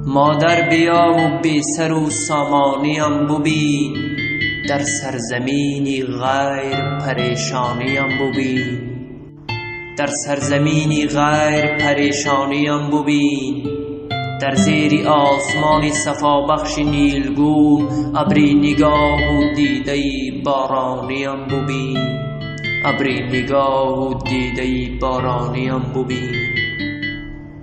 مادر بیا و بی سر و سامانیم ببین، در سرزمینی غیر پریشانیم ببین. در سرزمینی غیر پریشانیم ببین، در زیر آسمان صفا بخش نیلگون ابری نگاه و دیده بارانیم ببین. ابری نگاه و دیده بارانیم ببین.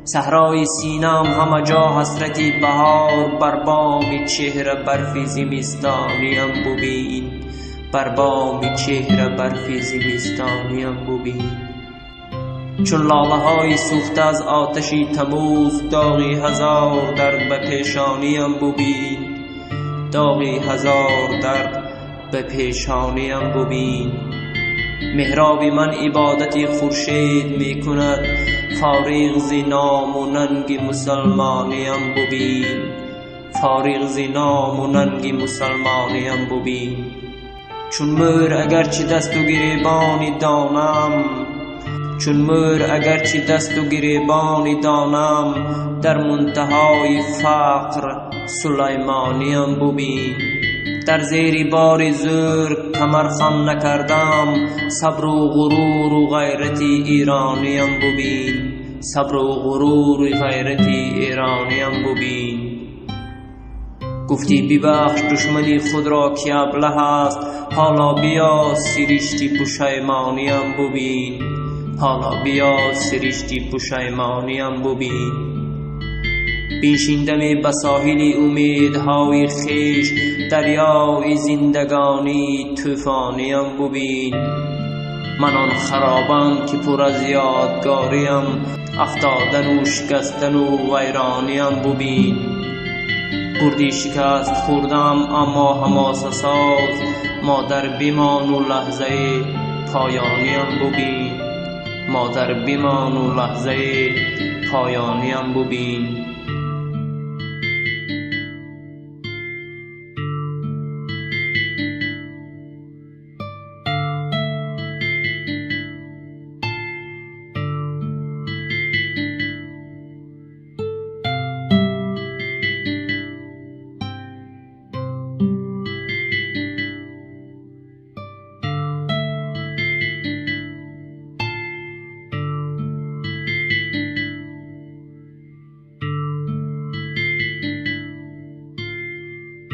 صحرای سینم همه جا حسرتی بهار، بر بام چهره برفی زمستانیم ببین. بر بام چهره برفی زمستانیم ببین. چون لاله های سوخته از آتشی تموز، داغی هزار درد به پیشانیم ببین. داغی هزار درد به پیشانیم ببین. محراب من عبادتی خورشید می کند، فارغ ز نام و ننگ مسلمانیم ببین. فارغ ز نام و ننگ مسلمانیم ببین. چون مور اگرچه دست و گریبانی دانم، چون مور اگرچه دست و گریبانی دانم، در منتهای فقر سلیمانیم ببین. در زیر بار زور کمر خم نکردم، صبر و غرور و غیرت ایرانیم ببین. صبر و غرور و غیرت ایرانیم ببین. گفتی ببخش دشمنی خود را که ابله است، حالا بیا سرشتی پشیمانیم ببین. حالا بیا سرشتی پشیمانیم ببین. بنشیندم به ساحل امیدهای خویش، دریای زندگانی طوفانیم ببین. من آن خرابم که پر از یادگاریم، افتادن و شکستن و ویرانیم ببین. بردی شکست خوردم اما حماسه ساز، مادر بمان و لحظه پایانیم ببین. مادر بمان و لحظه پایانیم ببین.